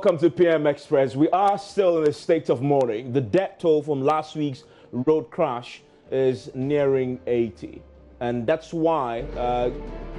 Welcome to PM Express. We are still in a state of mourning. The death toll from last week's road crash is nearing 80. And that's why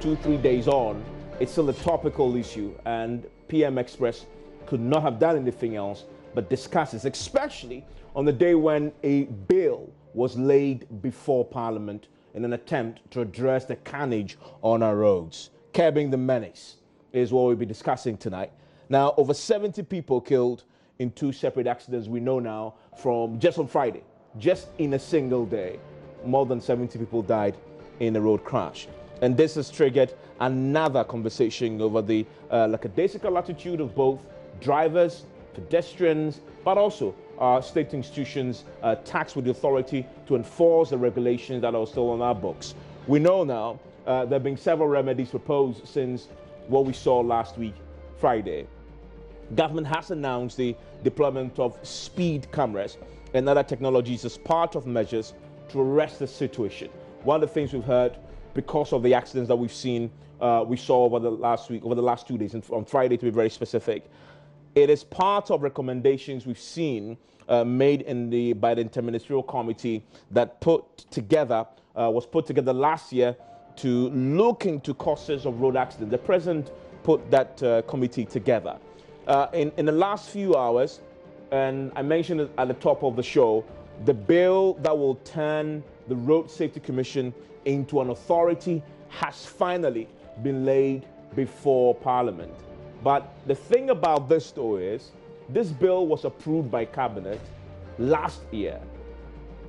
2-3 days on, it's still a topical issue. And PM Express could not have done anything else but discuss this, especially on the day when a bill was laid before Parliament in an attempt to address the carnage on our roads. Curbing the menace is what we'll be discussing tonight. Now, over 70 people killed in 2 separate accidents we know now from just on Friday. Just in a single day, more than 70 people died in a road crash. And this has triggered another conversation over the lackadaisical attitude of both drivers, pedestrians, but also state institutions tasked with the authority to enforce the regulations that are still on our books. We know now there have been several remedies proposed since what we saw last week, Friday. Government has announced the deployment of speed cameras and other technologies as part of measures to arrest the situation. One of the things we've heard because of the accidents that we saw over the last 2 days, and on Friday to be very specific, it is part of recommendations we've seen made by the Interministerial Committee that was put together last year to look into causes of road accidents. The President put that committee together. In the last few hours, and I mentioned it at the top of the show, the bill that will turn the Road Safety Commission into an authority has finally been laid before Parliament. But the thing about this though is, this bill was approved by Cabinet last year.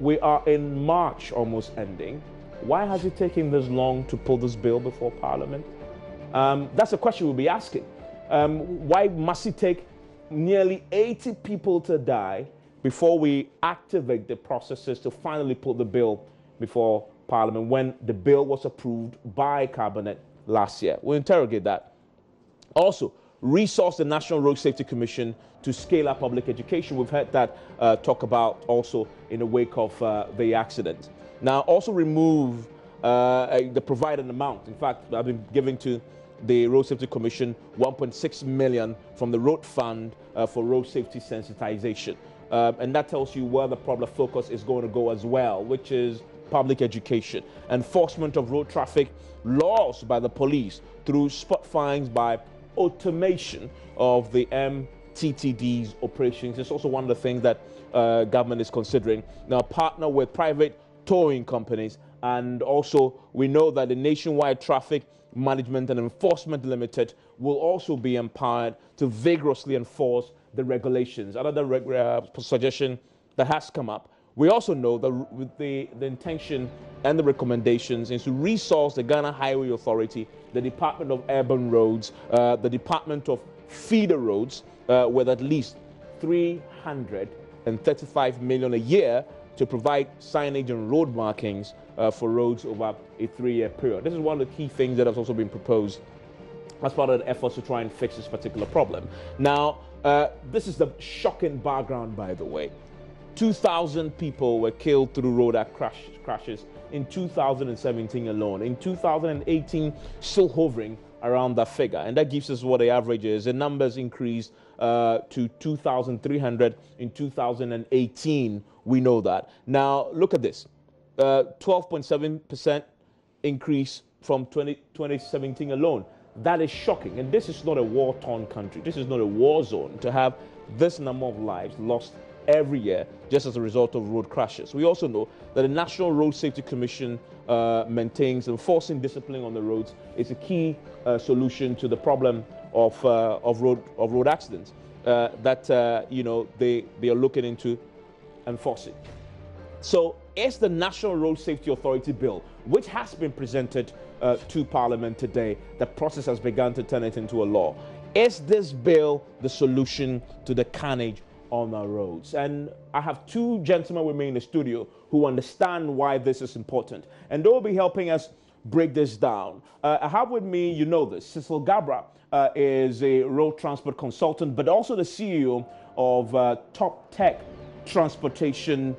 We are in March, almost ending. Why has it taken this long to pull this bill before Parliament? That's a question we'll be asking. Why must it take nearly 80 people to die before we activate the processes to finally put the bill before Parliament when the bill was approved by Cabinet last year? We'll interrogate that. Also, resource the National Road Safety Commission to scale up public education. We've heard that talk about also in the wake of the accident. Now, also remove the provided amount. In fact, I've been giving to the Road Safety Commission 1.6 million from the Road Fund for road safety sensitization. And that tells you where the problem focus is going to go as well, which is public education. Enforcement of road traffic laws by the police through spot fines by automation of the MTTD's operations. It's also one of the things that government is considering. Now, partner with private towing companies. And also, we know that the Nationwide Traffic Management and Enforcement Limited will also be empowered to vigorously enforce the regulations. Another suggestion that has come up. We also know that with the intention and the recommendations is to resource the Ghana Highway Authority, the Department of Urban Roads, the Department of Feeder Roads, with at least 335 million a year to provide signage and road markings for roads over a 3-year period. This is one of the key things that has also been proposed as part of the efforts to try and fix this particular problem. Now, this is the shocking background, by the way. 2,000 people were killed through road crashes in 2017 alone. In 2018, still hovering around that figure. And that gives us what the average is. The numbers increased to 2,300 in 2018. We know that. Now, look at this. 12.7% increase from 2017 alone. That is shocking. And this is not a war-torn country. This is not a war zone to have this number of lives lost every year just as a result of road crashes. We also know that the National Road Safety Commission maintains enforcing discipline on the roads is a key solution to the problem of road accidents that they are looking into enforcing. So, is the National Road Safety Authority bill, which has been presented to Parliament today, the process has begun to turn it into a law. Is this bill the solution to the carnage on our roads? And I have 2 gentlemen with me in the studio who understand why this is important, and they will be helping us break this down. I have with me, you know this, Cecil Gabra is a road transport consultant, but also the CEO of Top Tech Transportation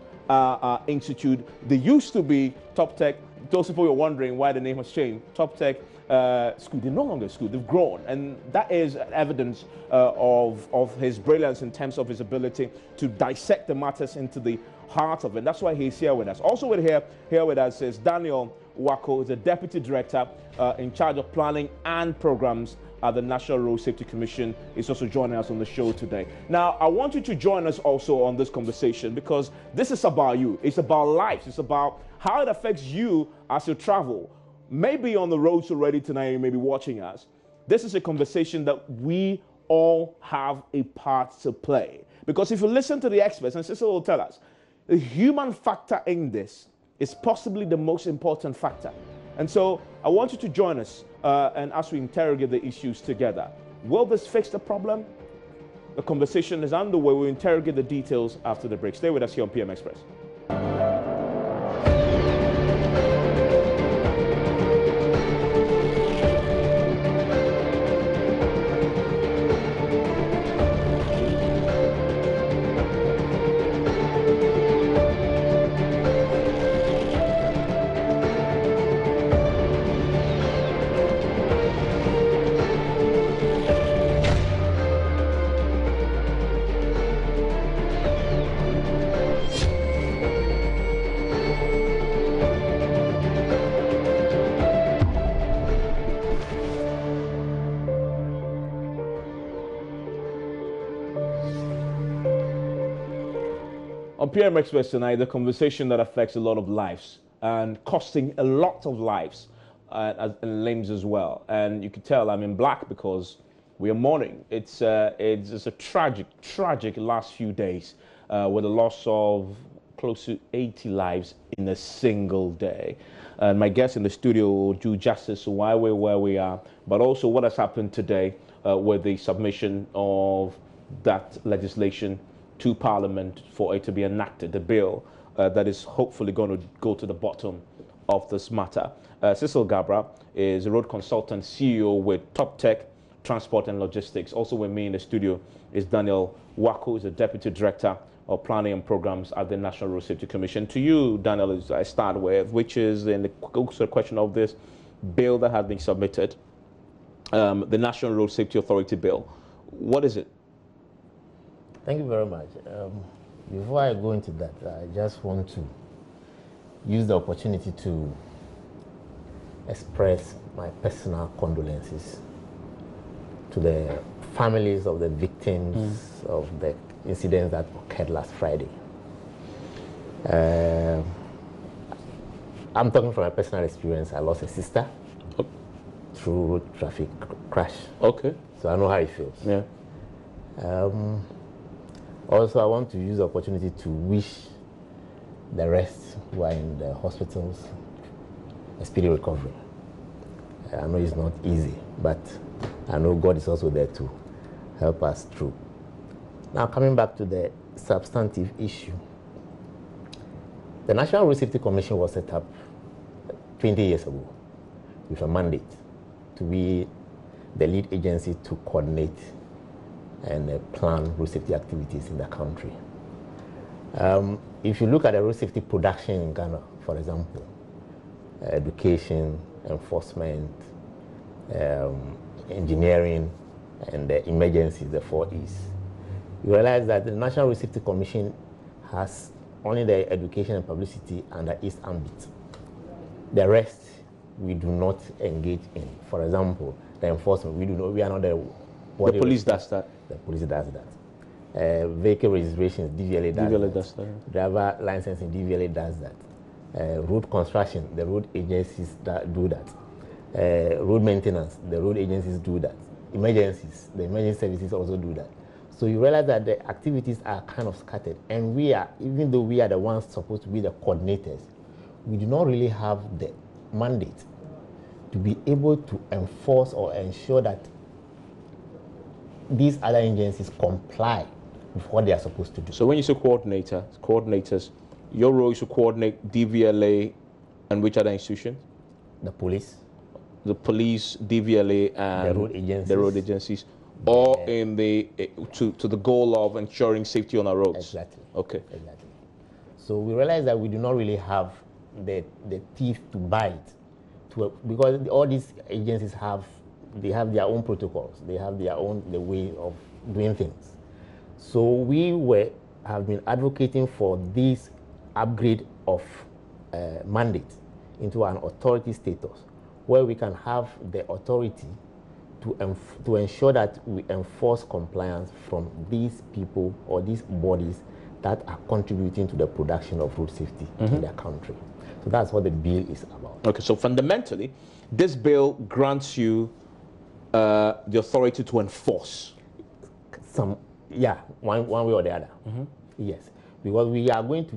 Institute. They used to be Top Tech. Those people were wondering why the name has changed. Top Tech school. They're no longer school. They've grown, and that is evidence of his brilliance in terms of his ability to dissect the matters into the heart of it. That's why he's here with us. Also here with us is Daniel Wako, who's the Deputy Director in charge of planning and programs at the National Road Safety Commission. Is also joining us on the show today. Now, I want you to join us also on this conversation because this is about you. It's about life. It's about how it affects you as you travel. Maybe on the roads already tonight, you may be watching us. This is a conversation that we all have a part to play. Because if you listen to the experts, and Cecil will tell us, the human factor in this is possibly the most important factor. And so I want you to join us and as we interrogate the issues together. Will this fix the problem? The conversation is underway. We'll interrogate the details after the break. Stay with us here on PM Express. On PM Express tonight, the conversation that affects a lot of lives and costing a lot of lives and limbs as well. And you can tell I'm in black because we are mourning. It's a tragic last few days with the loss of close to 80 lives in a single day. And my guest in the studio will do justice to why we're where we are, but also what has happened today with the submission of that legislation to Parliament for it to be enacted, the bill that is hopefully going to go to the bottom of this matter. Cecil Gabra is a road consultant, CEO with Top Tech Transport and Logistics. Also with me in the studio is Daniel Wako, who's the Deputy Director of Planning and Programs at the National Road Safety Commission. To you, Daniel, as I start with, which is in the question of this bill that has been submitted, the National Road Safety Authority bill. What is it? Thank you very much. Before I go into that, I just want to use the opportunity to express my personal condolences to the families of the victims of the incidents that occurred last Friday. I'm talking from my personal experience. I lost a sister through road traffic crash. Okay. So I know how it feels. Yeah. Also, I want to use the opportunity to wish the rest who are in the hospitals a speedy recovery. I know it's not easy, but I know God is also there to help us through. Now, coming back to the substantive issue, the National Road Safety Commission was set up 20 years ago with a mandate to be the lead agency to coordinate and plan road safety activities in the country. If you look at the road safety production in Ghana, for example, education, enforcement, engineering, and the emergencies, the 4 E's, you realize that the National Road Safety Commission has only the education and publicity under its ambit. The rest we do not engage in. For example, the enforcement, we are not the police does that. The police does that. Vehicle registrations, DVLA does that. Driver licensing, DVLA does that. Road construction, the road agencies do that. Road maintenance, the road agencies do that. Emergencies, the emergency services also do that. So you realize that the activities are kind of scattered, and we are, even though we are the ones supposed to be the coordinators, we do not really have the mandate to be able to enforce or ensure that these other agencies comply with what they are supposed to do. So when you say coordinators, your role is to coordinate DVLA and which other institutions? The police, DVLA, and the road agencies. Or in the to the goal of ensuring safety on our roads. Exactly. Okay. Exactly. So we realize that we do not really have the teeth to bite because all these agencies have their own protocols, they have their own the way of doing things. So we have been advocating for this upgrade of mandate into an authority status, where we can have the authority to ensure that we enforce compliance from these people or these bodies that are contributing to the production of road safety in the country. So that's what the bill is about. Okay, so fundamentally, this bill grants you the authority to enforce. One way or the other. Yes, because we are going to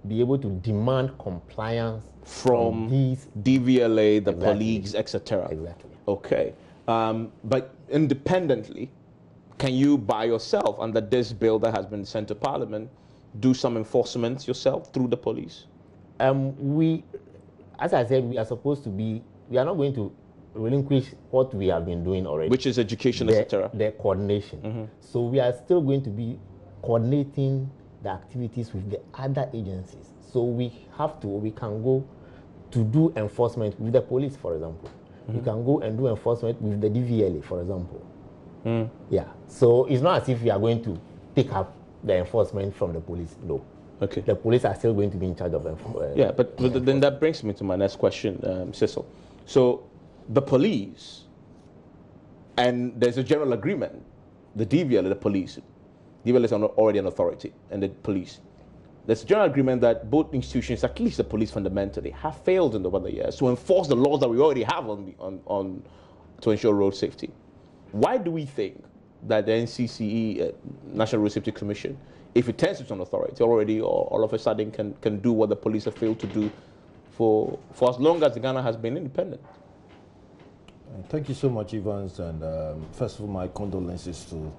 be able to demand compliance from these DVLA, the police, etc. Exactly. Okay, but independently, can you by yourself, under this bill that has been sent to Parliament, do some enforcement yourself through the police? As I said, we are not going to relinquish what we have been doing already, which is education, etc. The coordination. So we are still going to be coordinating the activities with the other agencies. So we can go to do enforcement with the police, for example. We can go and do enforcement with the DVLA, for example. Yeah. So it's not as if we are going to take up the enforcement from the police. No. Okay. The police are still going to be in charge of enforcement. But then that brings me to my next question, Cecil. So the police, and there's a general agreement, the DVLA, the police, DVLA is already an authority, and the police. There's a general agreement that both institutions, at least the police fundamentally, have failed in over the years to enforce the laws that we already have to ensure road safety. Why do we think that the NCCE, National Road Safety Commission, if it turns into an authority already, or all of a sudden can do what the police have failed to do for as long as Ghana has been independent? Thank you so much, Evans, and first of all, my condolences to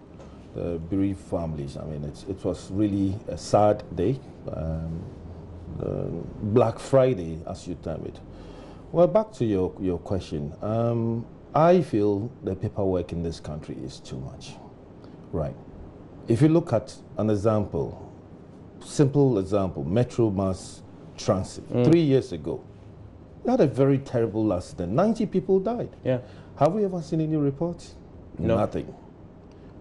the bereaved families. I mean, it was really a sad day, Black Friday, as you term it. Well, back to your question. I feel the paperwork in this country is too much. Right. If you look at an example, simple example, Metro Mass Transit, 3 years ago, we had a very terrible accident. 90 people died. Yeah. Have we ever seen any reports? No. Nothing.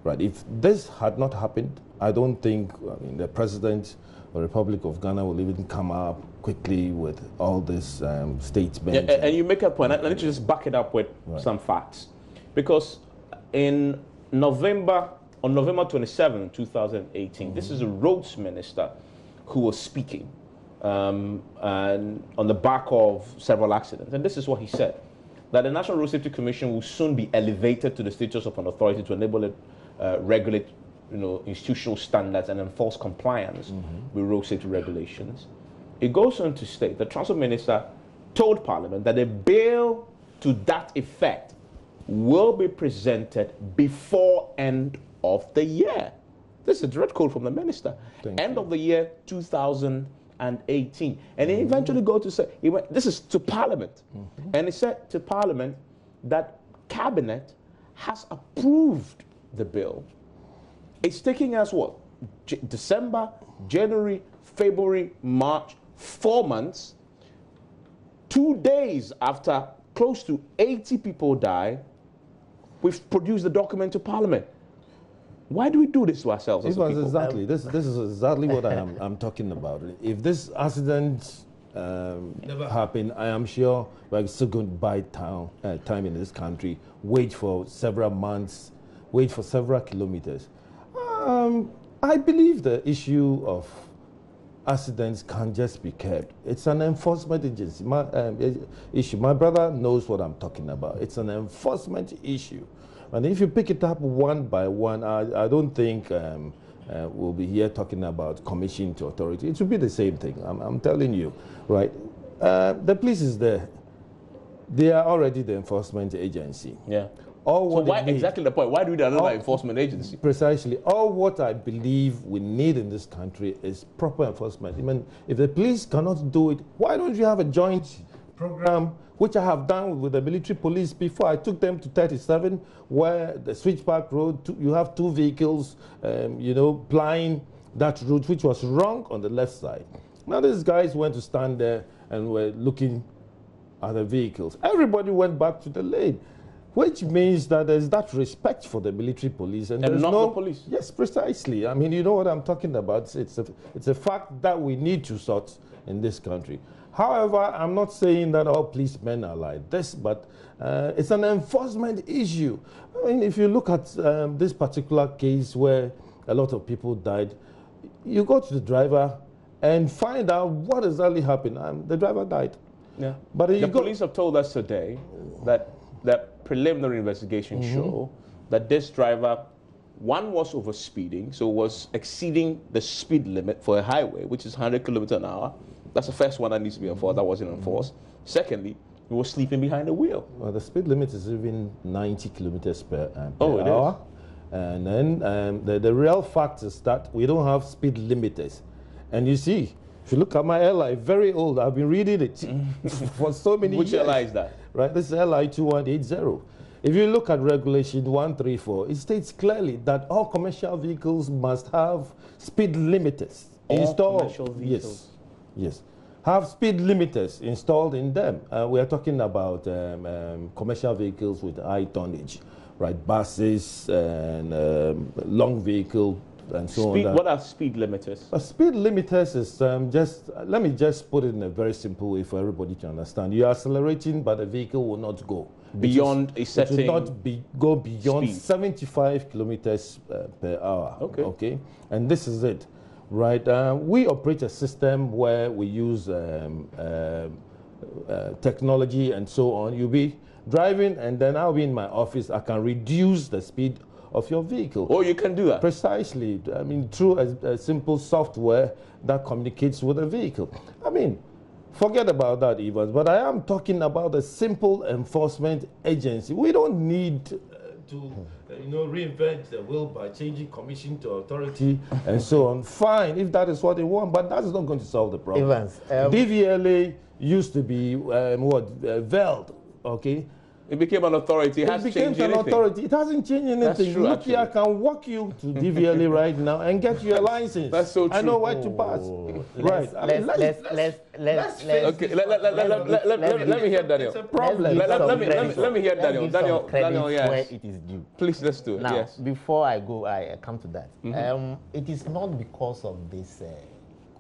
Right. If this had not happened, I don't think the President of the Republic of Ghana will even come up quickly with all this statement. Yeah, and you make a point. I need to just back it up with some facts. Because on November 27, 2018, this is a roads minister who was speaking and on the back of several accidents. And this is what he said, that the National Road Safety Commission will soon be elevated to the status of an authority to enable it regulate institutional standards and enforce compliance with road safety regulations. It goes on to state the Transport Minister told Parliament that a bill to that effect will be presented before end of the year. This is a direct quote from the Minister. End of the year 2018. And he eventually go to say, this is to Parliament. And he said to Parliament that Cabinet has approved the bill. It's taking us what? December, January, February, March, 4 months. 2 days after close to 80 people die, we've produced the document to Parliament. Why do we do this to ourselves as a people? Exactly. This is exactly what I'm talking about. If this accident never happened, I am sure we're still going to buy time in this country, wait for several months, wait for several kilometers. I believe the issue of accidents can just be kept. It's an enforcement agency issue. My brother knows what I'm talking about. It's an enforcement issue. And if you pick it up one by one, I don't think we'll be here talking about commission to authority. It should be the same thing. I'm telling you, right? The police is there. They are already the enforcement agency. Yeah. So why exactly the point? Why do we need another enforcement agency? Precisely. All what I believe we need in this country is proper enforcement. I mean, if the police cannot do it, why don't you have a joint program, which I have done with the military police before? I took them to 37, where the Switchback Road, you have 2 vehicles, plying that route, which was wrong on the left side. Now these guys went to stand there and were looking other vehicles. Everybody went back to the lane, which means that there's that respect for the military police. And there's not no, the police. Yes, precisely. I mean, you know what I'm talking about. It's a fact that we need to sort in this country. However, I'm not saying that all policemen are like this, but it's an enforcement issue. I mean, if you look at this particular case where a lot of people died, you go to the driver and find out what exactly happened. The driver died. Yeah. But the police have told us today that preliminary investigation show that this driver, one, was over speeding, so was exceeding the speed limit for a highway, which is 100 kilometers an hour. That's the first one that needs to be enforced. That wasn't enforced. Secondly, he was sleeping behind the wheel. Well, the speed limit is even 90 kilometers per it hour. And then the real fact is that we don't have speed limiters. And you see, if you look at my LI, very old, I've been reading it for so many years. Which LI is that? Right, this is LI 2180. If you look at regulation 134, it states clearly that all commercial vehicles must have speed limiters installed. Commercial vehicles. Yes. Have speed limiters installed in them. We are talking about commercial vehicles with high tonnage, right? Buses and long vehicle and so on. What are speed limiters? Speed limiters is let me just put it in a very simple way for everybody to understand. You are accelerating, but the vehicle will not go beyond a certain. It will not go beyond speed. 75 kilometers per hour. Okay. Okay. And this is it. Right, we operate a system where we use technology and so on. You'll be driving, and then I'll be in my office. I can reduce the speed of your vehicle. Oh, you can do that? Precisely. I mean, through a simple software that communicates with the vehicle. I mean, forget about that, Evans, but I am talking about a simple enforcement agency. We don't need to reinvent the wheel by changing commission to authority and so on. Fine, if that is what they want, but that's not going to solve the problem. Evans, DVLA used to be VELD, okay? It became an authority. It became an authority. It hasn't changed anything. That's true, Look here, I can walk you to DVLA right now and get you a license. That's so true. I know where to pass. Right. Let's Okay, let me hear Daniel. It's a problem. Let me hear Daniel. Daniel, yes. Where it is due. Please, let's do it. Now, yes. before I go, I come to that. It is not because of this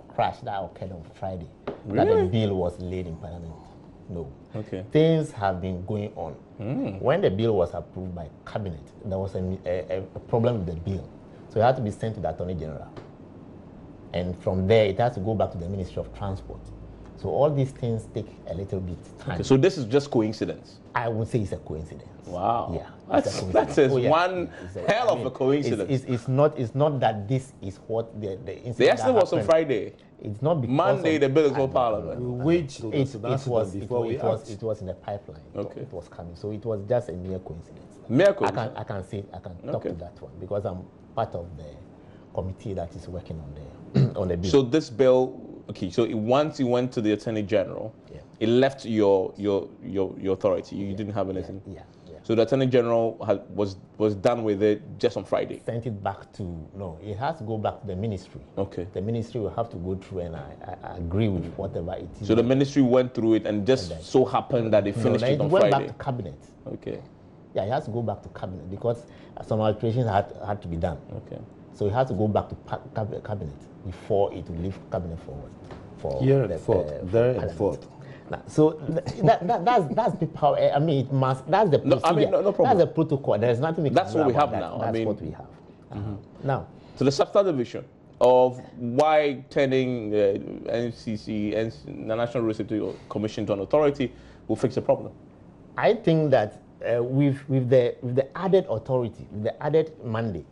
crash that occurred on Friday that the bill was laid in Parliament. No. Okay. Things have been going on. When the bill was approved by Cabinet, there was a problem with the bill. So it had to be sent to the Attorney General. And from there, it has to go back to the Ministry of Transport. So all these things take a little bit time. Okay, so this is just coincidence? I would say it's a coincidence. Wow. Yeah. That's one hell of a coincidence. It's not that this is what the incident. The accident was on Friday. It's not because Monday, the bill is for Parliament. We waited till it was in the pipeline. Okay. It was coming. So it was just a mere coincidence. Mere coincidence. I can talk to that one because I'm part of the committee that is working on the bill. So this bill, okay, so once it went to the Attorney General, it left your authority. You didn't have anything. Yeah. So the Attorney General was done with it just on Friday. Sent it back it has to go back to the ministry. Okay. The ministry will have to go through, and I agree with whatever it is. So the ministry went through it, and just so happened that they finished it on Friday. It went back to Cabinet. Okay. Yeah, it has to go back to Cabinet because some alterations had to be done. Okay. So it has to go back to Cabinet before it will leave Cabinet forward. Fourth. Now, so that's the power. I mean, that's the procedure. No problem. That's the protocol. There's nothing we can That's do what we have about now. That. That's what we have. Now, so the subdivision of why turning NCC and the National Road Safety Commission to an authority will fix the problem. I think that with the added authority, with the added mandate,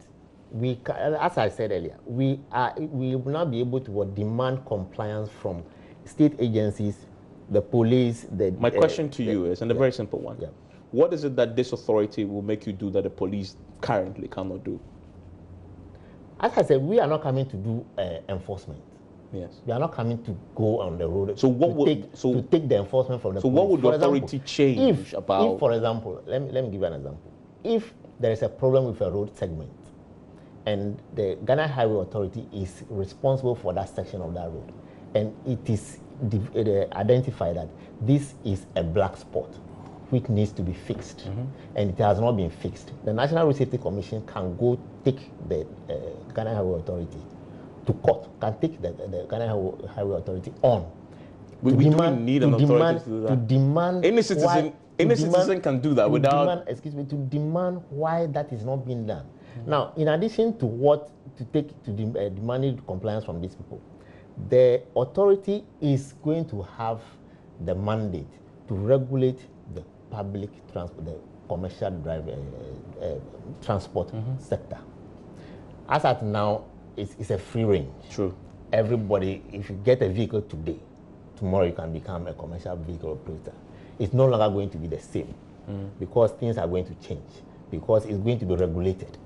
we can, as I said earlier, we will not be able to demand compliance from state agencies, the police. My question to you is, and a very simple one. Yeah. What is it that this authority will make you do that the police currently cannot do? As I said, we are not coming to do enforcement. Yes. We are not coming to go on the road to take the enforcement from the police. So what would the authority change if, about? If, for example, let me give you an example. If there is a problem with a road segment, and the Ghana Highway Authority is responsible for that section of that road, and it is identify that this is a black spot which needs to be fixed, and it has not been fixed, the National Road Safety Commission can go take the Ghana Highway Authority to court, can take the Ghana Highway Authority on. We need an authority to do that. To demand any citizen can do that without... to demand why that is not being done. Now, in addition to demanding compliance from these people, the authority is going to have the mandate to regulate the public transport, the commercial transport sector. As at now, it's a free range. True. Everybody, if you get a vehicle today, tomorrow you can become a commercial vehicle operator. It's no longer going to be the same because things are going to change, because it's going to be regulated.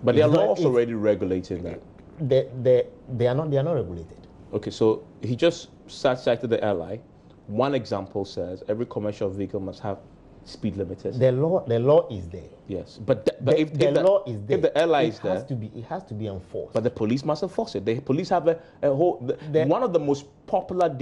But there are laws already regulating that. They are not regulated. Okay, so he just cited the airline. One example says every commercial vehicle must have speed limiters. The law is there. Yes, but if the law is there, if the airline is there, it has to be enforced. But the police must enforce it. The police have a whole. One of the most popular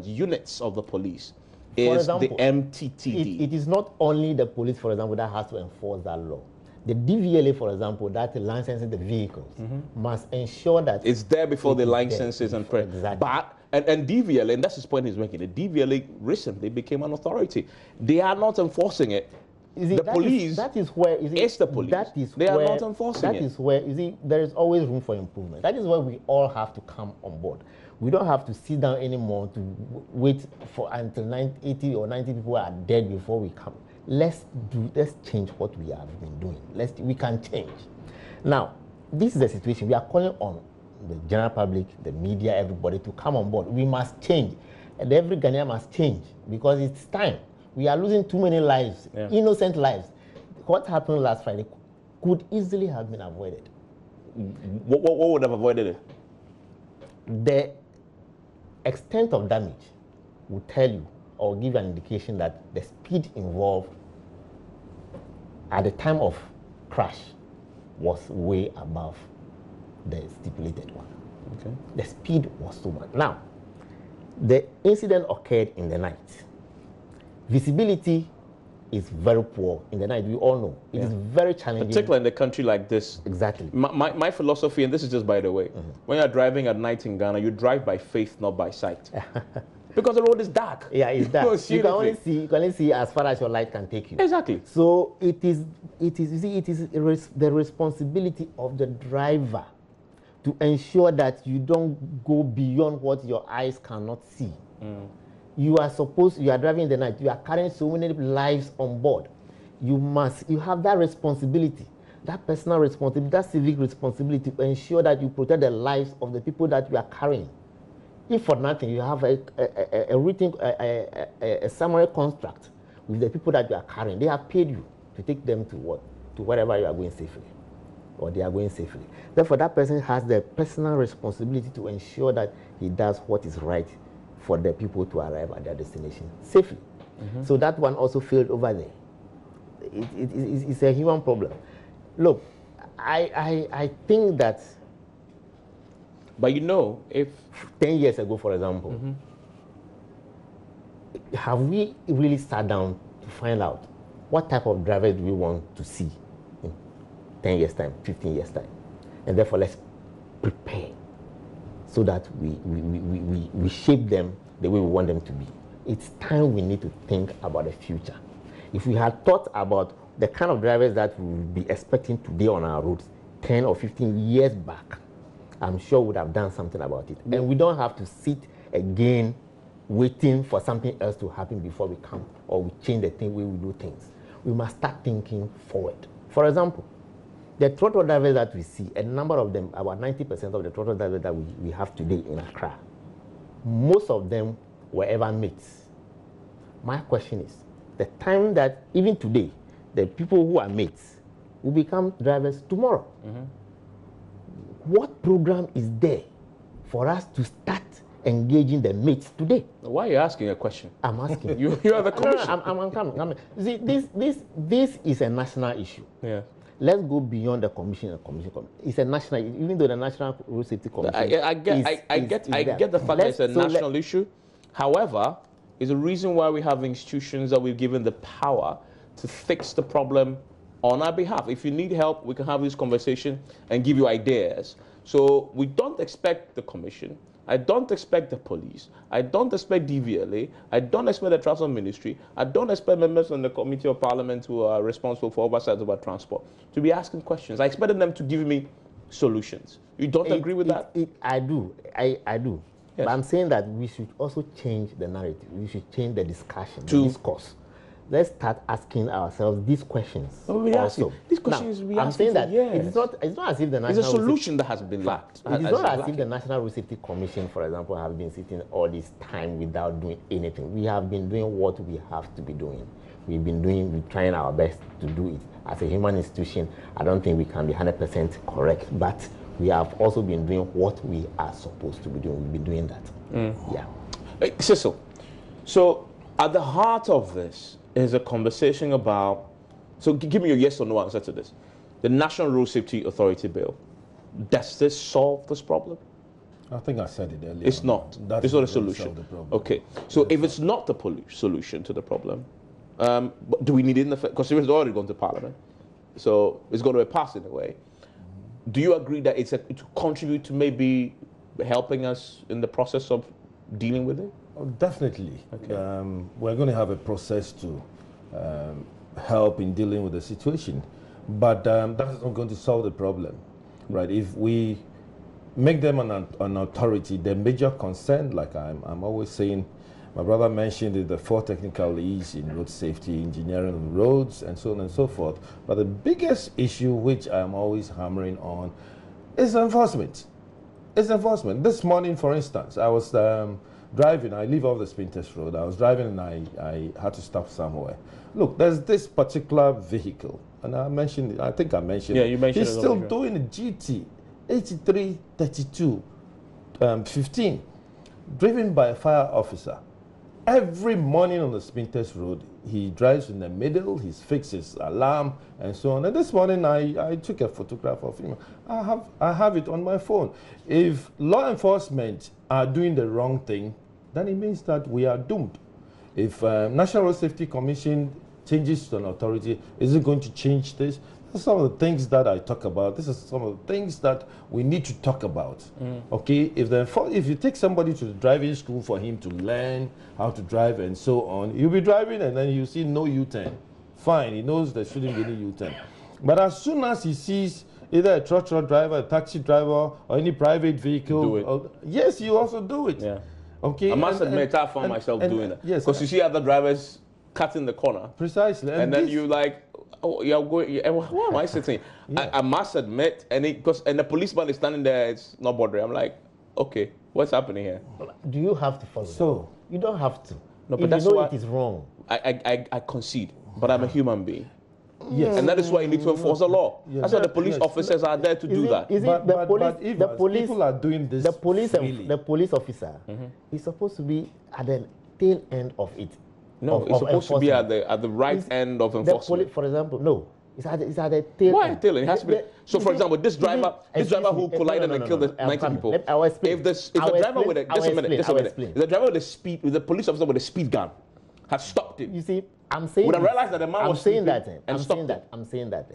units of the police is the MTTD. It is not only the police, for example, that has to enforce that law. The DVLA, for example, that licensing the vehicles, must ensure that it's there before the licenses and exactly. But and DVLA, and that's his point he's making. The DVLA recently became an authority. They are not enforcing it. The police. That is where it's the police. They are not enforcing it. That is where there is always room for improvement. That is where we all have to come on board. We don't have to sit down anymore to wait for until 80 or 90 people are dead before we come. Let's change what we have been doing. We can change. Now, this is the situation. We are calling on the general public, the media, everybody to come on board. We must change. And every Ghanaian must change because it's time. We are losing too many lives, innocent lives. What happened last Friday could easily have been avoided. What would have avoided it? The extent of damage will tell you or give an indication that the speed involved at the time of crash was way above the stipulated one. Okay. The speed was too much. Now, the incident occurred in the night. Visibility is very poor in the night. We all know it is very challenging, particularly in a country like this. Exactly. My philosophy, and this is just by the way, when you're driving at night in Ghana, you drive by faith, not by sight. Because the road is dark. Yeah, it's dark. You can only see as far as your light can take you. Exactly. So it is the responsibility of the driver to ensure that you don't go beyond what your eyes cannot see. You are driving in the night, you are carrying so many lives on board. You have that responsibility, that personal responsibility, that civic responsibility to ensure that you protect the lives of the people that you are carrying. If for nothing, you have a written summary contract with the people that you are carrying. They have paid you to take them to wherever you are going safely, or they are going safely. Therefore, that person has the personal responsibility to ensure that he does what is right for the people to arrive at their destination safely. So that one also failed over there. It's a human problem. Look, I think that. But you know, if 10 years ago, for example, have we really sat down to find out what type of driver do we want to see in 10 years' time, 15 years' time? And therefore, let's prepare so that we shape them the way we want them to be. It's time we need to think about the future. If we had thought about the kind of drivers that we will be expecting today on our roads 10 or 15 years back, I'm sure we would have done something about it. And we don't have to sit again waiting for something else to happen before we come or we change the way we do things. We must start thinking forward. For example, the throttle drivers that we see, a number of them, about 90% of the throttle drivers that we have today in Accra, most of them were ever mates. My question is, the time that, even today, the people who are mates will become drivers tomorrow. What program is there for us to start engaging the mates today? Why are you asking a question? I'm asking. you are the commission. I'm coming. See, this is a national issue. Yeah. let's go beyond the commission. It's a national, even though the National Road Safety Commission. I get the fact that it's a national issue. However, it's a reason why we have institutions that we've given the power to fix the problem on our behalf. If you need help, we can have this conversation and give you ideas. So we don't expect the commission. I don't expect the police. I don't expect DVLA. I don't expect the Transport Ministry. I don't expect members on the Committee of Parliament who are responsible for oversight over transport to be asking questions. I expected them to give me solutions. You don't agree with that? I do. I do. Yes. But I'm saying that we should also change the narrative. We should change the discussion, the discourse. Let's start asking ourselves these questions. These questions we I'm saying that it's not as if the National There's a solution that has been lacked. It is not as if the National Road Safety Commission, for example, have been sitting all this time without doing anything. We have been doing what we have to be doing. We're trying our best to do it. As a human institution, I don't think we can be 100% correct, but we have also been doing what we are supposed to be doing. We've been doing that. Yeah. Hey, Cecil, so at the heart of this is a conversation about, so give me your yes or no answer to this. The National Road Safety Authority bill, does this solve this problem? I think I said it earlier. It's not. It's not a solution. Okay. So if it's not the solution to the problem, do we need it in the, because it's already gone to Parliament, so it's going to be passed in a way. Do you agree that it's to contribute to maybe helping us in the process of dealing with it? Oh, definitely. Okay. We're going to have a process to help in dealing with the situation, but that is not going to solve the problem, right? If we make them an authority, the major concern, like I'm always saying, my brother mentioned it, the 4 technical leads in road safety, engineering of roads, and so on and so forth. But the biggest issue, which I'm always hammering on, is enforcement. It's enforcement. This morning, for instance, I was driving. I live off the Spinters Road. I was driving and I had to stop somewhere. Look, there's this particular vehicle, and I mentioned it. I think I mentioned it. Yeah, you mentioned it. He's still doing a GT 8332 15, driven by a fire officer. Every morning on the Spinters Road, he drives in the middle, he fixes alarm and so on. And this morning, I took a photograph of him. I have it on my phone. If law enforcement are doing the wrong thing, then it means that we are doomed. If National Road Safety Commission changes to an authority, is it going to change this? These are some of the things that I talk about. This is some of the things that we need to talk about. Okay, if you take somebody to the driving school for him to learn how to drive and so on, you'll be driving and then you see no U-turn. Fine, he knows there shouldn't be any U-turn. But as soon as he sees either a truck driver, a taxi driver, or any private vehicle, yes, you also do it. Yeah. Okay. I must admit, I found myself doing that. Yes. Because you see other drivers cutting the corner. Precisely. And then you like, oh, you're going. Why am I sitting? Yeah. I must admit, and the policeman is standing there. It's not bothering. I'm like, okay, what's happening here? Do you have to follow? So you don't have to. No, but if that's you know why it is wrong. I concede, but I'm a human being. Yes. And that is why you need to enforce the law. Yes. That's why the police officers are there to do that. People are doing this. The police officer is supposed to be at the tail end of it. No, it's supposed to be at the right end of enforcement. For example, no. It's at the tail end. Why tail end? It has to be. So, for example, this driver who collided and killed the 90 people. If the driver with the police officer with a speed gun had stopped him, you see, I'm saying would have realized that the man was speeding and stopped him. I'm saying that.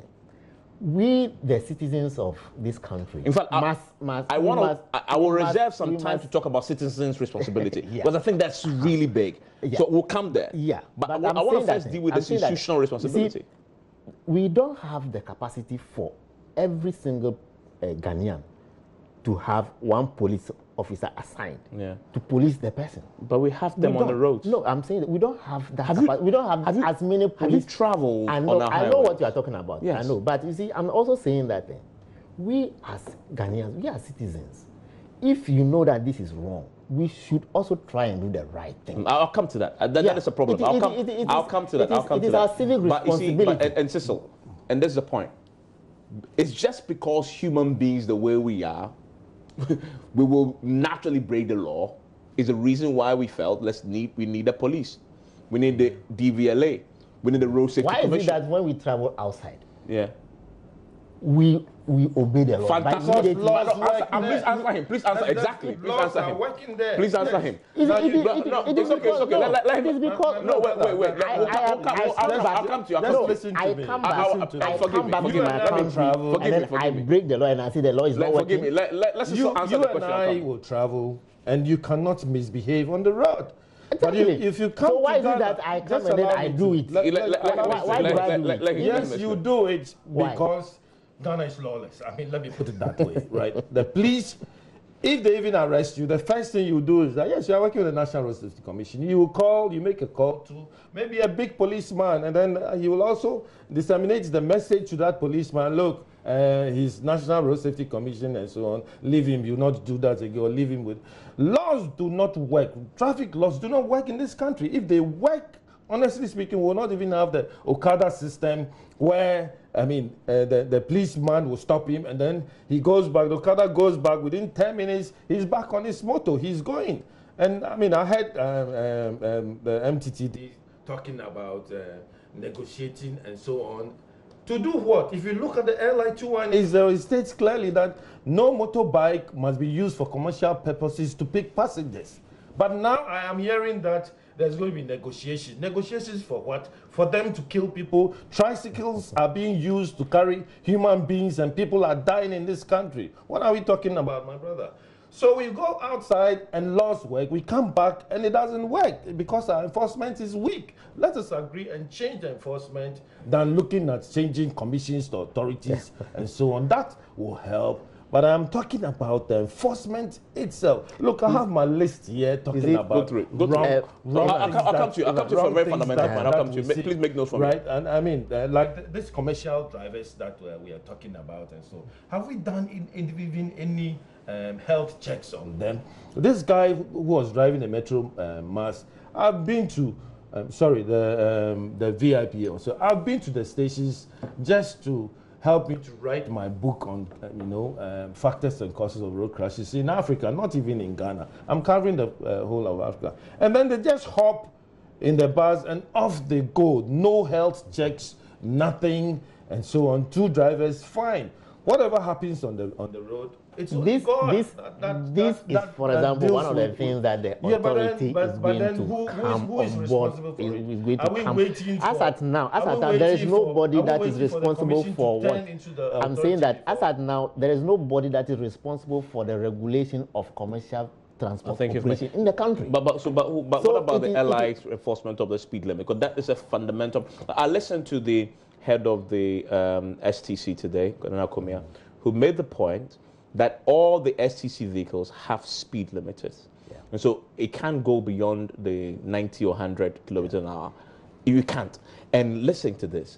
We, the citizens of this country, in fact, I will reserve some time to talk about citizens' responsibility because I think that's really big. Yeah. So we'll come there. Yeah, but I want to first deal with this institutional responsibility. See, we don't have the capacity for every single Ghanaian to have one police officer assigned to police the person. But we have them on the roads. No, I'm saying that we don't have that. We don't have as many police. Have you traveled on our highway? I know what you are talking about. Yes. I know. But you see, I'm also saying that we as Ghanaians, we are citizens. If you know that this is wrong, we should also try and do the right thing. I'll come to that. That is a problem. I'll come to that. It is our civic responsibility. And Cecil, and this is the point. It's just because human beings the way we are, we will naturally break the law, is the reason why we felt we need a police. We need the DVLA. We need the road safety commission. Why is it that when we travel outside, we obey the law. Fantastic. Please answer him. Please answer exactly. Please answer him. Working there. Please answer him. It's okay. Let it is because no, wait. I'll come to you. I come back in my country, and then I break the law, and I say the law is not working. Forgive me. Let's just answer the question. You and I will travel, and you cannot misbehave on the road. Exactly. But if you come so why to is Ghana, it that I come and then I do it? Why do I do it? Yes, you do it because Ghana is lawless. I mean, let me put it that way, right? The police, if they even arrest you, the first thing you do is that, yes, you are working with the National Road Safety Commission. You will call, you make a call to maybe a big policeman, and then he will also disseminate the message to that policeman, look, his National Road Safety Commission and so on, leave him, you not do that again, or leave him with. Laws do not work. Traffic laws do not work in this country. If they work, honestly speaking, we will not even have the Okada system where, I mean, the policeman will stop him and then he goes back, the Okada goes back, within 10 minutes, he's back on his motor, he's going. And I mean, I heard the MTTD talking about negotiating and so on. To do what? If you look at the airline 218, it states clearly that no motorbike must be used for commercial purposes to pick passengers. But now I am hearing that there's going to be negotiations. Negotiations for what? For them to kill people. Tricycles are being used to carry human beings and people are dying in this country. What are we talking about, my brother? So we go outside and laws work. We come back and it doesn't work because our enforcement is weak. Let us agree and change the enforcement than looking at changing commissions to authorities and so on. That will help. But I'm talking about the enforcement itself. Look, I have my list here talking about I'll come to you for a very fundamental point. I'll come to you. Please make notes for me. Right, and I mean, like this commercial drivers that we are talking about and so, have we done even any health checks on them? This guy who was driving the Metro Mass, I've been to, the VIP also. I've been to the stations just to help me to write my book on, factors and causes of road crashes in Africa, not even in Ghana. I'm covering the whole of Africa. And then they just hop in the bus and off they go. No health checks, nothing, and so on. 2 drivers, fine. Whatever happens on the road, it's this God. This is, for example, one of the things that the authority is going to come on board. Is going to come. As at now, there is nobody that is responsible for what. I'm saying that as at now, there is nobody that is responsible for the regulation of commercial transport operation in the country. But what about the LI's enforcement of the speed limit? Because that is a fundamental. I listened to the head of the STC today, who made the point that all the STC vehicles have speed limiters. Yeah. And so it can't go beyond the 90 or 100 kilometers an hour. You can't. And listen to this.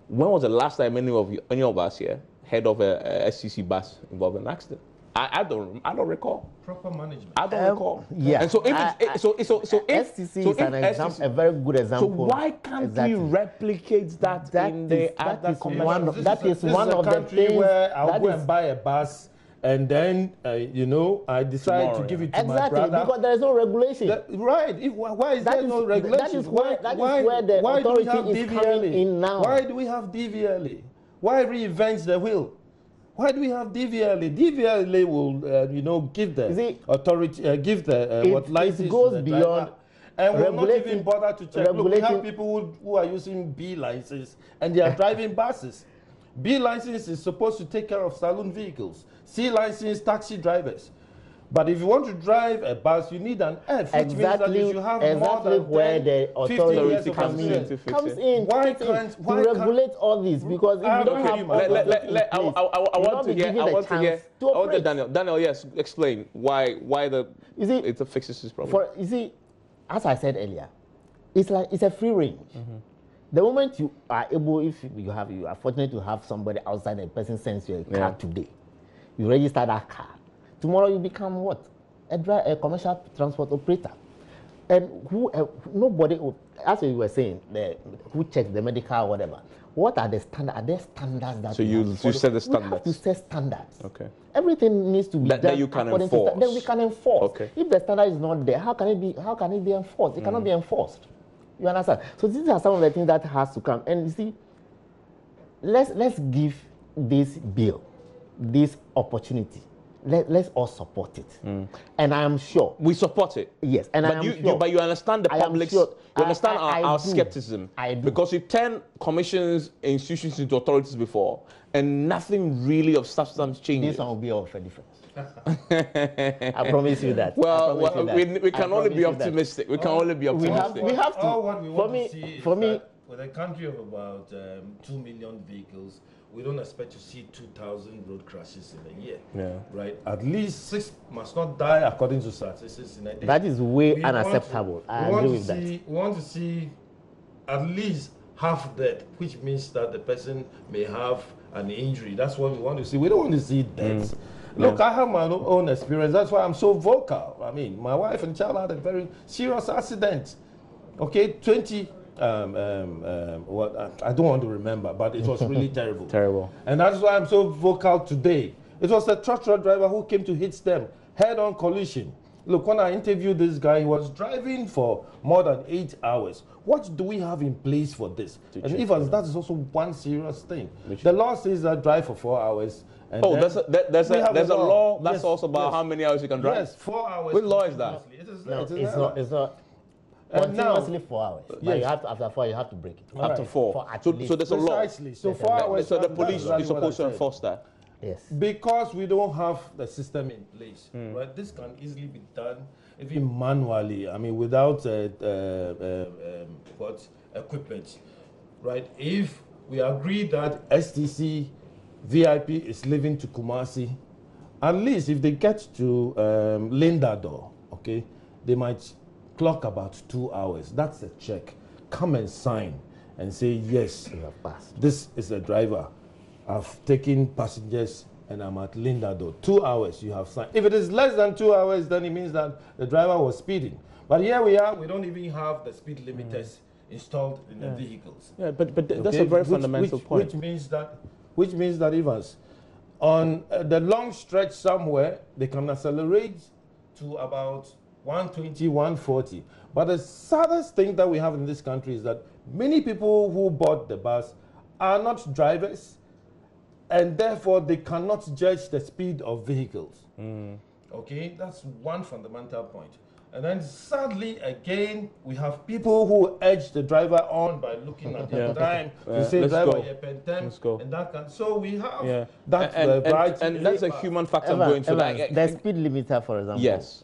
When was the last time any of us here heard of a STC bus involved in an accident? I don't recall. Proper management. I don't recall. Yeah. And so if STC is an example, a very good example. So why can't we replicate that in the other commercial? That is one of the things where I'll go and buy a bus. And then, I decide to give it to my brother. Exactly, because there is no regulation. Why is there no regulation? That is where the authority is coming in now. Why do we have DVLA? Why reinvent the wheel? Why do we have DVLA? DVLA will, give the authority, give the license. It goes beyond. And will not even bother to check. Look, we have people who are using B licenses and they are driving buses. B license is supposed to take care of saloon vehicles. C license, taxi drivers. But if you want to drive a bus, you need an F, which means that you should have more than where the authority comes in. Why can't to regulate all this? Because if you don't have, I want to hear. Daniel, yes, explain why it fixes this problem. As I said earlier, it's a free range. Mm-hmm. The moment you are able, if you are fortunate to have somebody outside, a person sends you a car today, you register that car. Tomorrow you become what? A commercial transport operator. And nobody, as you were saying, who checks the medical or whatever. What are the standards? Are there standards that you set the standards? We have to set standards. Okay. Everything needs to be done that you can enforce. Then we can enforce. Okay. If the standard is not there, how can it be enforced? It cannot be enforced. You understand? So these are some of the things that has to come. And you see, let's give this bill, this opportunity, let's all support it. And I am sure we support it. Yes, and but you understand the public's. You understand our skepticism. I do. Because you turn commissions, institutions into authorities before, and nothing really of substance changes. This one will be of a difference. I promise you that. Well, we can only be optimistic. We can only be optimistic. We have to. All what we want to see for me, with a country of about 2 million vehicles, we don't expect to see 2,000 road crashes in a year. Yeah. Right? At least 6 must not die according to statistics in a day. That is way unacceptable. I agree with that. We want to see at least half death, which means that the person may have an injury. That's what we want to see. We don't want to see deaths. Look, I have my own experience. That's why I'm so vocal. I mean, my wife and child had a very serious accident. Okay, 20. What I don't want to remember, but it was really terrible. Terrible. And that's why I'm so vocal today. It was the truck driver who came to hit them, head-on collision. Look, when I interviewed this guy, he was driving for more than 8 hours. What do we have in place for this? And even that is also one serious thing. The law says that drive for 4 hours. And there's a law that's also about how many hours you can drive. Yes, 4 hours. Which law is that? It's not. Continuously 4 hours. But you have to, after 4, you have to break it. After 4. So there's a law. Precisely. So 4 hours. So the police is supposed to enforce that. Yes. Because we don't have the system in place, right? This can easily be done even manually. I mean, without equipment, right? If we agree that STC VIP is leaving to Kumasi, at least if they get to Lindador, okay, they might clock about 2 hours. That's a check. Come and sign and say, yes, You have passed. this is the driver. I've taken passengers and I'm at Lindador. 2 hours you have signed. If it is less than 2 hours, then it means that the driver was speeding. But here we are, we don't even have the speed limiters installed in the vehicles. Yeah, but that's a very fundamental point. Which means that even on the long stretch somewhere, they can accelerate to about 120, 140. But the saddest thing that we have in this country is that many people who board the bus are not drivers, and therefore they cannot judge the speed of vehicles. Okay, that's one fundamental point. And then sadly, again, we have people who edge the driver on by looking at the time to say, driver, let's go. and that can. So we have that right. And that's a human factor going to that. The speed limiter, for example. Yes.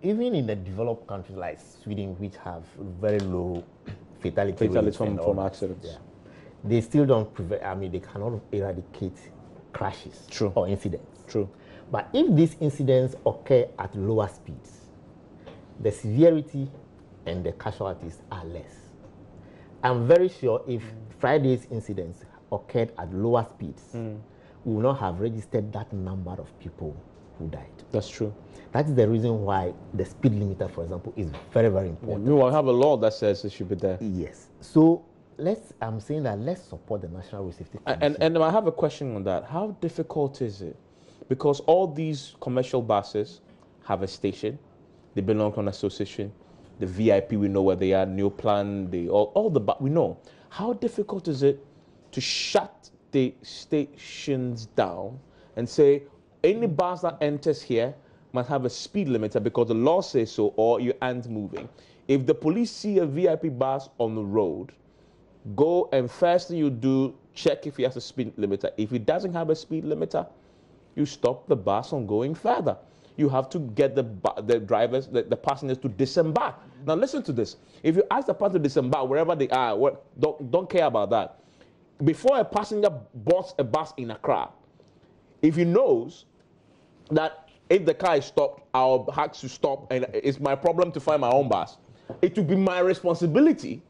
Even in the developed countries like Sweden, which have very low fatality rates from accidents, they still don't prevent. I mean, they cannot eradicate crashes or incidents. True. But if these incidents occur at lower speeds, the severity and the casualties are less. I'm very sure if Friday's incidents occurred at lower speeds, we will not have registered that number of people who died. That's true. That is the reason why the speed limiter, for example, is very, very important. We will have a law that says it should be there. Yes. So I'm saying that let's support the National Road Safety Commission. And I have a question on that. How difficult is it? Because all these commercial buses have a station. They belong to an association. The VIP, we know where they are. New Plan, we know. How difficult is it to shut the stations down and say any bus that enters here must have a speed limiter because the law says so, or you aren't moving? If the police see a VIP bus on the road, go and first thing you do, check if he has a speed limiter. If he doesn't have a speed limiter, you stop the bus from going further. You have to get the drivers, the passengers to disembark. Now listen to this. If you ask the passenger to disembark wherever they are, don't care about that. Before a passenger boards a bus in Accra, if he knows that if the car is stopped, I'll have to stop and it's my problem to find my own bus, it will be my responsibility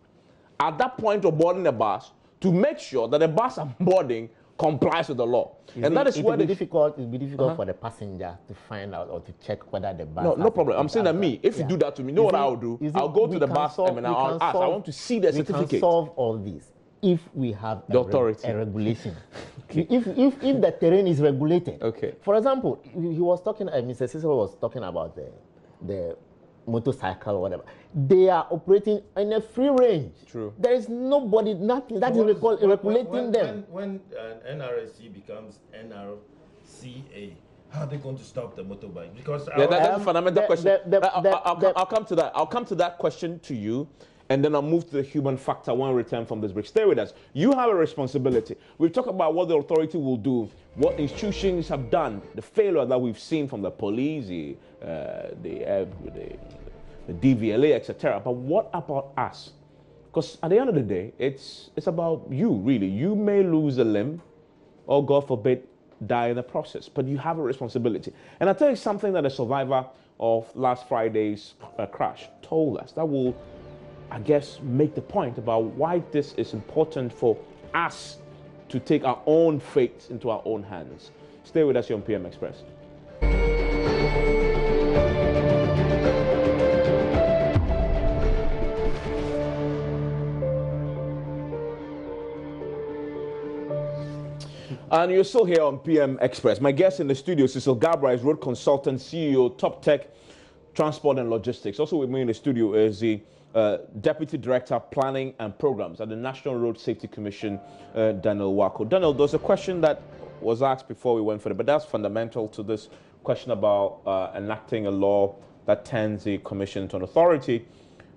at that point of boarding the bus to make sure that the bus I'm boarding complies with the law. And that is where it will be difficult for the passenger to find out or to check whether the bus. No problem. I'm saying that if you do that to me, you know what I'll do? I'll go to the bus and I'll ask. I want to see the certificate. We can solve all this if we have the authority, a regulation. if the terrain is regulated. Okay. For example, he was talking. Mr. Cecil was talking about the motorcycle or whatever, they are operating in a free range. True. There is nobody, nothing that is regulating them. When NRSC becomes NRCA, how are they going to stop the motorbike? Because that's a fundamental question. I'll come to that. I'll come to that question to you, and then I'll move to the human factor when we return from this break. Stay with us. You have a responsibility. We've talked about what the authority will do, what institutions have done, the failure that we've seen from the police, the DVLA, etc. But what about us? Because at the end of the day, it's about you, really. You may lose a limb, or God forbid, die in the process, but you have a responsibility. And I'll tell you something that a survivor of last Friday's crash told us that will, I guess, make the point about why this is important for us to take our own fate into our own hands. Stay with us here on PM Express. And you're still here on PM Express. My guest in the studio, Cecil Gabra, is road consultant, CEO, Top Tech, Transport and Logistics. Also with me in the studio is the Deputy Director, Planning and Programs at the National Road Safety Commission, Daniel Wako. Daniel, there's a question that was asked before we went for it, but that's fundamental to this question about enacting a law that turns the commission into an authority.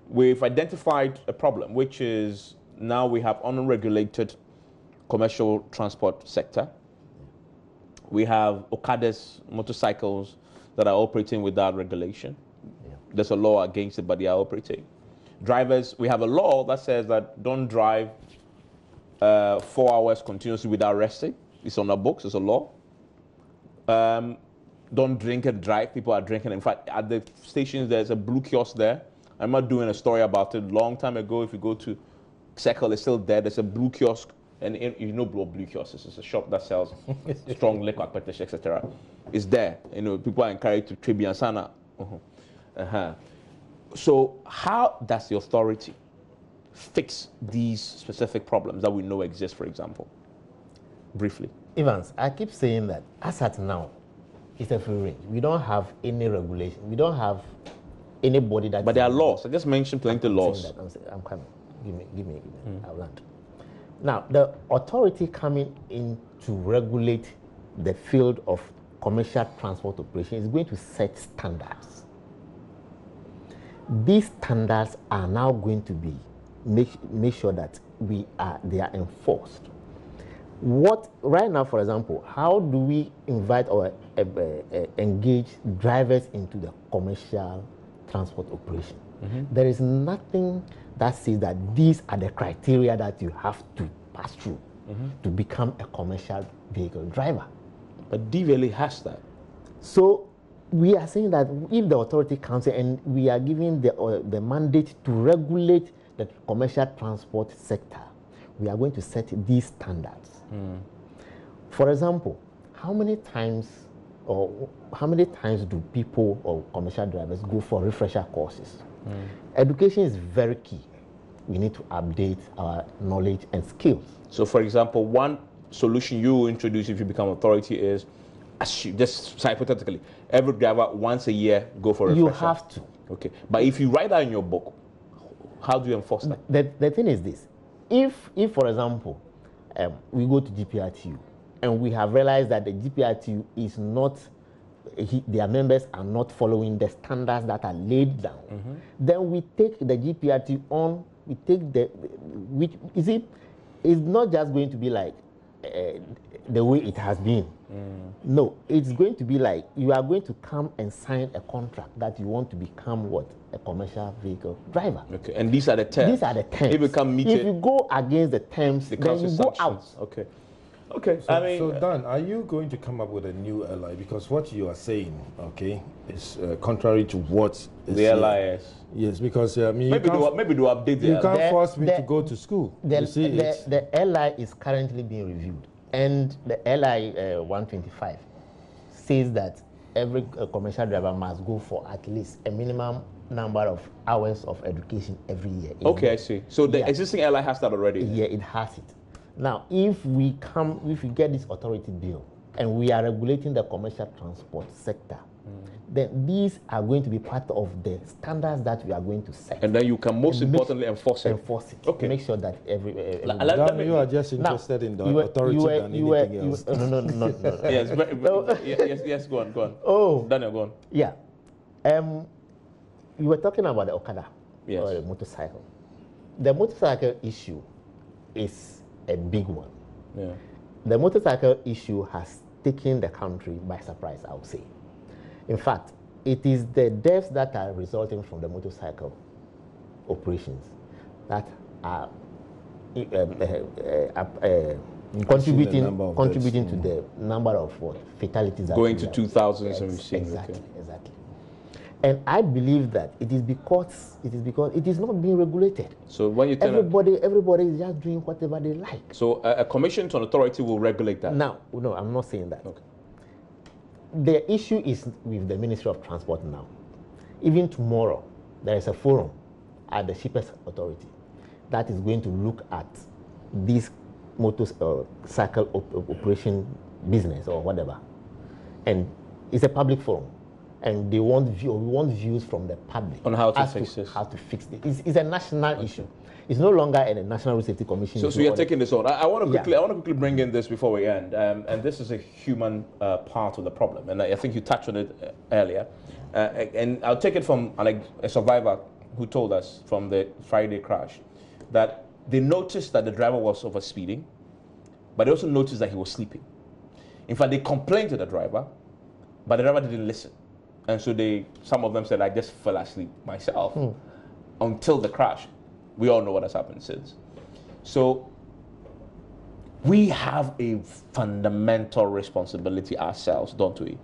We've identified a problem, which is now we have unregulated commercial transport sector. We have Okadas, motorcycles that are operating without regulation. Yeah. There's a law against it, but they are operating. Drivers, we have a law that says that don't drive 4 hours continuously without resting. It's on the books, it's a law. Don't drink and drive. People are drinking. In fact, at the stations, there's a blue kiosk there. I'm not doing a story about it. Long time ago, if you go to Circle, it's still there. There's a blue kiosk. And you know blue kiosks. It's a shop that sells strong liquor, etc. It's there. You know, people are encouraged to tribute sana. So how does the authority fix these specific problems that we know exist, for example? Briefly. Evans, I keep saying that as at now, it's a free range. We don't have any regulation. We don't have anybody that... But there are laws. I just mentioned plenty of laws. I'm coming. Give me. I'll land. Now, the authority coming in to regulate the field of commercial transport operation is going to set standards. These standards are now going to be make sure that they are enforced. Right now, for example, how do we invite or engage drivers into the commercial transport operation? Mm-hmm. There is nothing that says that these are the criteria that you have to pass through to become a commercial vehicle driver. But DVLA has that. So we are saying that if the authority comes in and we are giving the mandate to regulate the commercial transport sector, we are going to set these standards. For example, how many times do people or commercial drivers go for refresher courses? Education is very key. We need to update our knowledge and skills. So, for example, one solution you will introduce if you become authority is, just hypothetically, every driver once a year go for a refresher. You have to. Okay. But if you write that in your book, how do you enforce that? The thing is this. If for example, we go to GPRTU and we have realized that the GPRTU is not, their members are not following the standards that are laid down, then we take the GPRTU on, we take it's not just going to be like the way it has been. No, it's going to be like you are going to come and sign a contract that you want to become what? A commercial vehicle driver. Okay, and these are the terms. These are the terms. If you go against the terms, then you go out. Okay. Okay. So Dan, are you going to come up with a new LI? Because what you are saying, okay, is contrary to what the LI is. Yes, because maybe do update the You can't force me to go to school. The LI is currently being reviewed, and the LI 125 says that every commercial driver must go for at least a minimum number of hours of education every year. Okay, I see. So the existing LI has that already? Yeah, it has it. Now, if we get this authority bill and we are regulating the commercial transport sector, then these are going to be part of the standards that we are going to set. And then you can most importantly enforce it. Enforce it. Okay. Make sure that You are just interested in the authority than anything else. No. Yes, go on. Oh. Daniel, go on. Yeah. You were talking about the Okada Yes. or the motorcycle. The motorcycle issue is a big one. Yeah. The motorcycle issue has taken the country by surprise, I would say. In fact, it is the deaths that are resulting from the motorcycle operations that are contributing to the number of fatalities. Going to 2000s and we've seen. Exactly. And I believe that it is because it is not being regulated. So when you tell everybody is just doing whatever they like. So a commission to an authority will regulate that. Now, no, I'm not saying that. Okay. The issue is with the Ministry of Transport now. Even tomorrow, there is a forum at the Shippers Authority that is going to look at this motorcycle operation business or whatever. And it's a public forum. And we want views from the public on how to fix this. How to fix it. It's a national issue. It's no longer a National Road Safety Commission. So you're taking this on. I want to quickly bring in this before we end. And this is a human part of the problem. And I think you touched on it earlier. And I'll take it from a survivor who told us from the Friday crash that they noticed that the driver was over speeding, but they also noticed that he was sleeping. In fact, they complained to the driver, but the driver didn't listen. And so some of them said, I just fell asleep myself until the crash. We all know what has happened since. So we have a fundamental responsibility ourselves, don't we?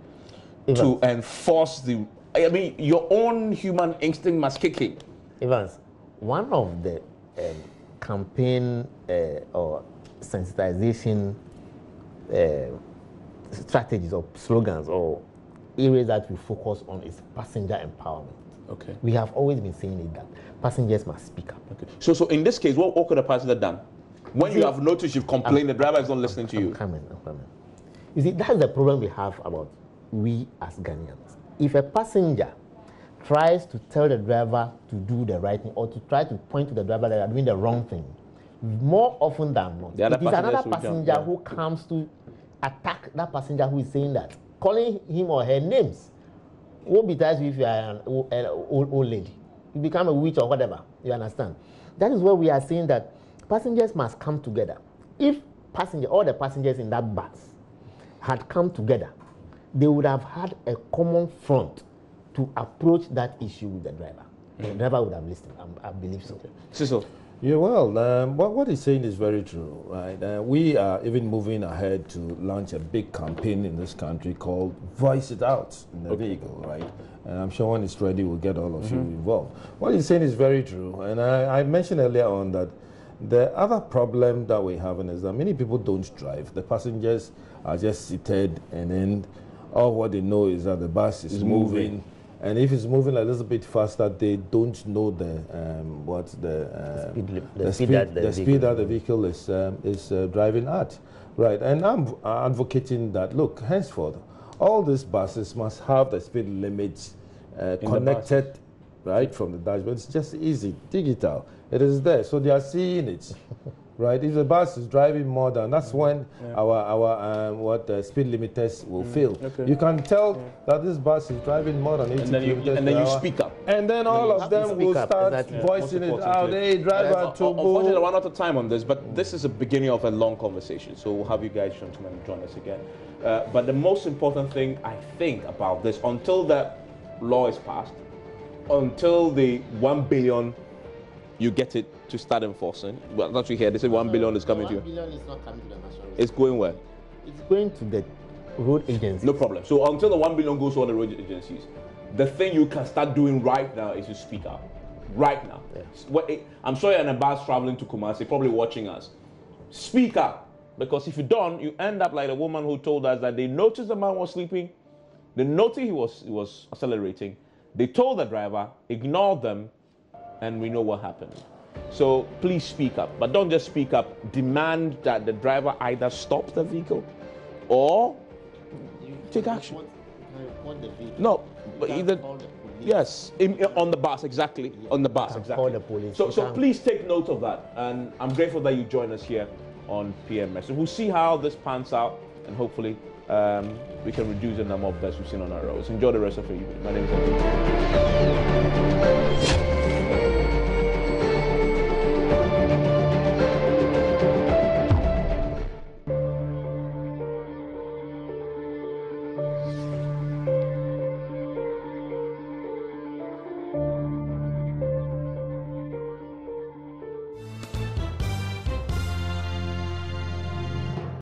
To enforce your own human instinct must kick in. Evans, one of the campaign or sensitization strategies or slogans or areas that we focus on is passenger empowerment. Okay. We have always been saying it that passengers must speak up. Okay. So in this case, what could a passenger done? When you have noticed you've complained, the driver is not listening to you. I'm coming. You see, that's the problem we have about we as Ghanaians. If a passenger tries to tell the driver to do the right thing or to try to point to the driver that they are doing the wrong thing, more often than not, it is another passenger who comes to attack that passenger who is saying that, calling him or her names. Won't be tied if you are an old lady. You become a witch or whatever. You understand? That is where we are saying that passengers must come together. If all the passengers in that bus had come together, they would have had a common front to approach that issue with the driver. The driver would have listened. I believe so. Cecil. Yeah, well, what he's saying is very true, right? We are even moving ahead to launch a big campaign in this country called Voice It Out in the vehicle, right? And I'm sure when it's ready, we'll get all of you involved. What he's saying is very true. And I mentioned earlier on that the other problem that we're having is that many people don't drive. The passengers are just seated, and then all what they know is that the bus is moving. And if it's moving a little bit faster, they don't know the speed that the vehicle is driving at, right? And I'm advocating that, look, henceforth, all these buses must have the speed limits connected, right, from the dashboard. It's just easy, digital. It is there, so they are seeing it. Right, if the bus is driving more than, that's when our speed limiters will fail. Okay. You can tell that this bus is driving more than 80 kilometers per hour. And then you speak up. And then all of them will start voicing it out. Hey, driver, to unfortunately, I run out of time on this, but this is the beginning of a long conversation. So we'll have you guys join us again. But the most important thing I think about this, until the law is passed, until the 1 billion you get it to start enforcing. Well, not you here. They say 1 billion is coming to you. 1 billion is not coming to the national. It's going where? It's going to the road agencies. No problem. So until the 1 billion goes to all the road agencies, the thing you can start doing right now is to speak up. Right now. Yes. I'm sure you're in a bus traveling to Kumasi, probably watching us. Speak up. Because if you don't, you end up like the woman who told us that they noticed the man was sleeping. They noticed he was accelerating. They told the driver, ignored them, and we know what happened. So please speak up, but don't just speak up. Demand that the driver either stops the vehicle or take action. Report the video. No, but You either. can't call the police. Yes, on the bus, exactly. On the bus, exactly. Call the police. So please take note of that. And I'm grateful that you join us here on PMS. So we'll see how this pans out, and hopefully we can reduce the number of deaths we've seen on our roads. Enjoy the rest of your evening. My name is Anthony.